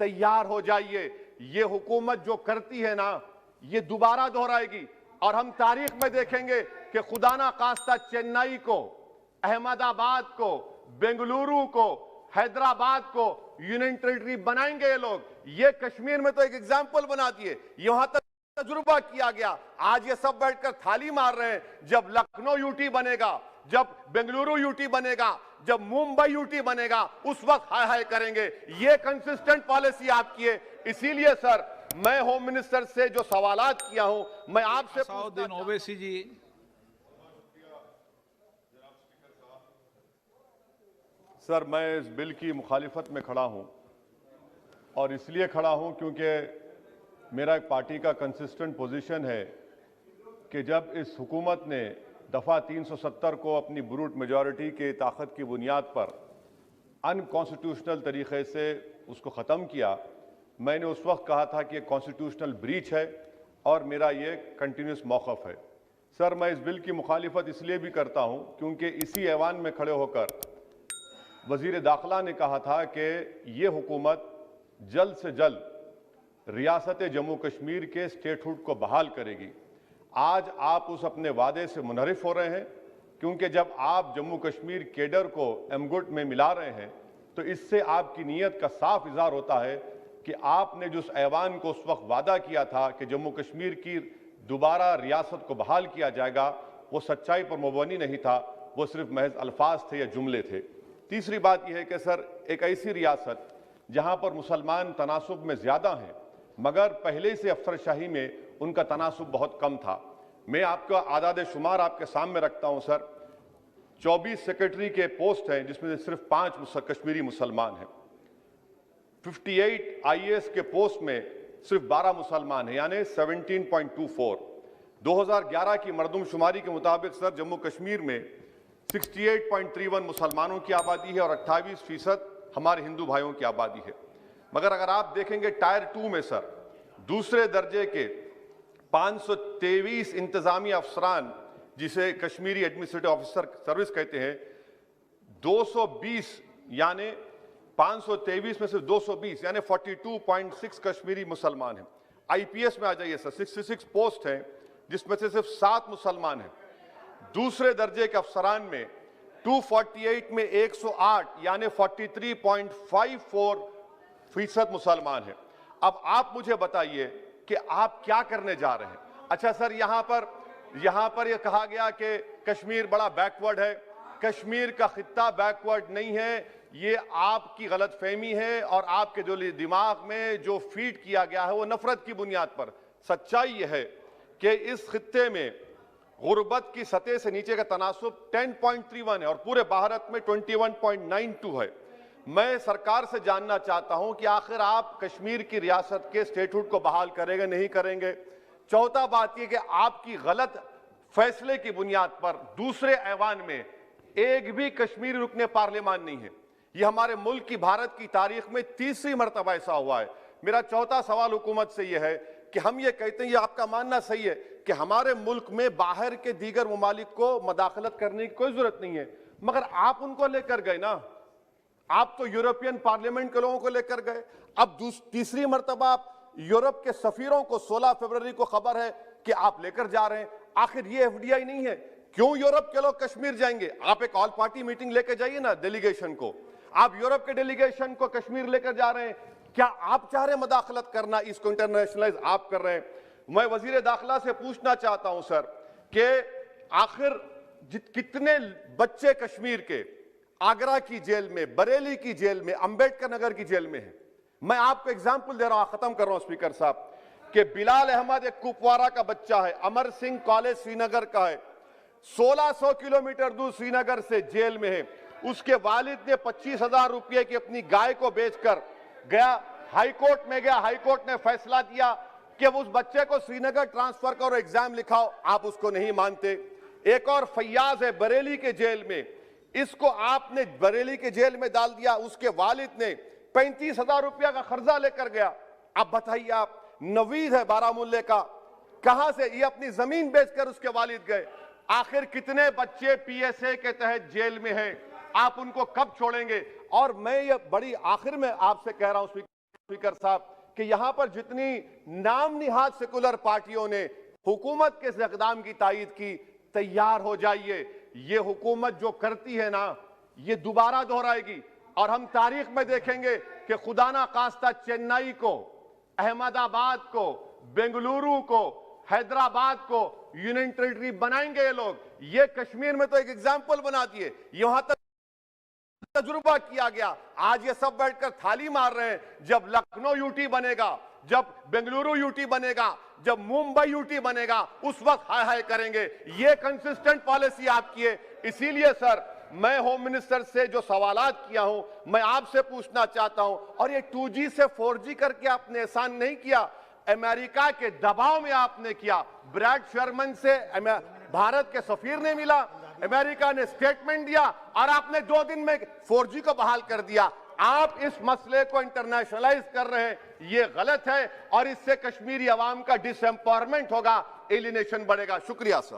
तैयार हो जाइए। ये हुकूमत जो करती है ना, ये दोबारा दोहराएगी और हम तारीख में देखेंगे कि खुदा ना खास्ता चेन्नई को, अहमदाबाद को, बेंगलुरु को, हैदराबाद को यूनियन टेरिटरी बनाएंगे ये लोग। ये कश्मीर में तो एक एग्जाम्पल बना दिए, यहां तक तजुर्बा किया गया। आज ये सब बैठकर थाली मार रहे हैं। जब लखनऊ यूटी बनेगा, जब बेंगलुरु यूटी बनेगा, जब मुंबई यूटी बनेगा, उस वक्त हाय हाय करेंगे। ये कंसिस्टेंट पॉलिसी आपकी है। इसीलिए सर, मैं होम मिनिस्टर से जो सवालात किया हूं, मैं आपसे असाउद्दीन ओवैसी जी। सर, मैं इस बिल की मुखालिफत में खड़ा हूं और इसलिए खड़ा हूं क्योंकि मेरा एक पार्टी का कंसिस्टेंट पोजीशन है कि जब इस हुकूमत ने दफ़ा 370 को अपनी ब्रूट मेजॉरिटी के ताकत की बुनियाद पर अनकॉन्स्टिट्यूशनल तरीके से उसको ख़त्म किया, मैंने उस वक्त कहा था कि ये कॉन्स्टिट्यूशनल ब्रीच है और मेरा ये कंटिन्यूस मौक़िफ़ है। सर, मैं इस बिल की मुखालिफत इसलिए भी करता हूं क्योंकि इसी ऐवान में खड़े होकर वज़ीर दाखिला ने कहा था कि ये हुकूमत जल्द से जल्द रियासत जम्मू कश्मीर के स्टेटहुड को बहाल करेगी। आज आप उस अपने वादे से मुनहरिफ हो रहे हैं क्योंकि जब आप जम्मू कश्मीर केडर को एमगुट में मिला रहे हैं तो इससे आपकी नीयत का साफ इज़हार होता है कि आपने जो उस ऐवान को उस वक्त वादा किया था कि जम्मू कश्मीर की दोबारा रियासत को बहाल किया जाएगा, वो सच्चाई पर मुबनी नहीं था, वो सिर्फ महज अल्फाज थे या जुमले थे। तीसरी बात यह है कि सर, एक ऐसी रियासत जहां पर मुसलमान तनासुब में ज़्यादा हैं मगर पहले से अफसरशाही में उनका तनासुब बहुत कम था। मैं आपका आदाद शुमार आपके सामने रखता हूं सर। 24 सेक्रेटरी के पोस्ट हैं जिसमें से सिर्फ 5 कश्मीरी मुसलमान हैं। 58 IAS के पोस्ट में सिर्फ 12 मुसलमान हैं, यानी 17.24। 2011 की मरदमशुमारी के मुताबिक सर, जम्मू कश्मीर में 68.31 मुसलमानों की आबादी है और 28% हमारे हिंदू भाइयों की आबादी है। मगर अगर आप देखेंगे टायर 2 में सर, दूसरे दर्जे के 523 इंतजामी अफसरान, जिसे कश्मीरी एडमिनिस्ट्रेटिव ऑफिसर सर्विस कहते हैं, 220 यानी 523 में सिर्फ 220 यानी 42.6 कश्मीरी मुसलमान हैं। IPS में आ जाइए सर, 66 पोस्ट हैं जिसमें से सिर्फ 7 मुसलमान हैं। दूसरे दर्जे के अफसरान में 248 में 108 यानी 43.54% मुसलमान हैं। अब आप मुझे बताइए कि आप क्या करने जा रहे हैं। अच्छा सर, यहां पर यह कहा गया कि कश्मीर बड़ा बैकवर्ड है। कश्मीर का खित्ता बैकवर्ड नहीं है, ये आपकी गलतफहमी है और आपके जो दिमाग में जो फीड किया गया है वो नफरत की बुनियाद पर। सच्चाई यह है कि इस खित्ते में गुर्बत की सतह से नीचे का तनासुब 10.31 है और पूरे भारत में 21.92 है। मैं सरकार से जानना चाहता हूं कि आखिर आप कश्मीर की रियासत के स्टेटहुड को बहाल करेंगे, नहीं करेंगे। चौथा बात यह कि आपकी गलत फैसले की बुनियाद पर दूसरे ऐवान में एक भी कश्मीरी रुकने पार्लियामान नहीं है। यह हमारे मुल्क की, भारत की तारीख में तीसरी मरतबा ऐसा हुआ है। मेरा चौथा सवाल हुकूमत से यह है कि हम ये कहते हैं, ये आपका मानना सही है कि हमारे मुल्क में बाहर के दीगर ममालिक को मदाखलत करने की कोई जरूरत नहीं है, मगर आप उनको लेकर गए ना, आप तो यूरोपियन पार्लियामेंट के लोगों को लेकर गए। अब तीसरी मरतबा आप यूरोप के सफीरों को 16 फरवरी को खबर है कि आप लेकर जा रहे हैं। आखिर ये FDI नहीं है, क्यों यूरोप के लोग कश्मीर जाएंगे? आप एक ऑल पार्टी मीटिंग लेकर जाइए ना डेलीगेशन को। आप यूरोप के डेलीगेशन को कश्मीर लेकर जा रहे हैं, क्या आप चाह रहे हैं मदाखलत करना? इसको इंटरनेशनलाइज आप कर रहे हैं। मैं वजीर दाखिला से पूछना चाहता हूं सर कि आखिर कितने बच्चे कश्मीर के आगरा की जेल में, बरेली की जेल में, अंबेडकर नगर की जेल में हैं? मैं आपको एग्जाम्पल दे रहा हूं, खत्म कर रहा हूं स्पीकर साहब, कि बिलाल अहमद एक कुपवारा का बच्चा है, अमर सिंह कॉलेज श्रीनगर का है, 1600 किलोमीटर दूर श्रीनगर से जेल में है। उसके वालिद ने 25,000 रुपये की अपनी गाय को बेचकर गया, हाईकोर्ट में गया, हाईकोर्ट ने फैसला दिया कि उस बच्चे को श्रीनगर ट्रांसफर करो, एग्जाम लिखाओ, आप उसको नहीं मानते। एक और फैयाज है बरेली के जेल में, इसको आपने बरेली के जेल में डाल दिया। उसके वालिद ने 35,000 रुपया का कर्जा लेकर गया। अब बताइए आप, नवीद है बारामुल्ले का, कहां से ये अपनी जमीन बेचकर उसके वालिद गए। आखिर कितने बच्चे PSA के तहत जेल में हैं? आप उनको कब छोड़ेंगे? और मैं ये बड़ी आखिर में आपसे कह रहा हूं स्पीकर साहब कि यहां पर जितनी नाम निहाद सेकुलर पार्टियों ने हुकूमत के इस इक़दाम की तायीद की, तैयार हो जाइए। ये हुकूमत जो करती है ना, ये दोबारा दोहराएगी और हम तारीख में देखेंगे कि खुदा ना खास्ता चेन्नई को, अहमदाबाद को, बेंगलुरु को, हैदराबाद को यूनियन टेरिटरी बनाएंगे ये लोग। ये कश्मीर में तो एक एग्जाम्पल बना दिए, यहां तक तजुर्बा किया गया। आज ये सब बैठकर थाली मार रहे हैं। जब लखनऊ यूटी बनेगा, जब बेंगलुरु यूटी बनेगा, जब मुंबई यूटी बनेगा, उस वक्त हाय हाय करेंगे। ये कंसिस्टेंट पॉलिसी आपकी है। इसीलिए सर, मैं होम मिनिस्टर से जो सवालात किया हूं, मैं आपसे पूछना चाहता हूं, और ये 2G से 4G करके आपने एहसान नहीं किया, अमेरिका के दबाव में आपने किया। ब्रैड शर्मन से भारत के सफीर ने मिला, अमेरिका ने स्टेटमेंट दिया और आपने 2 दिन में 4G को बहाल कर दिया। आप इस मसले को इंटरनेशनलाइज कर रहे हैं, ये गलत है और इससे कश्मीरी अवाम का डिसएम्पावरमेंट होगा, एलिनेशन बढ़ेगा। शुक्रिया सर।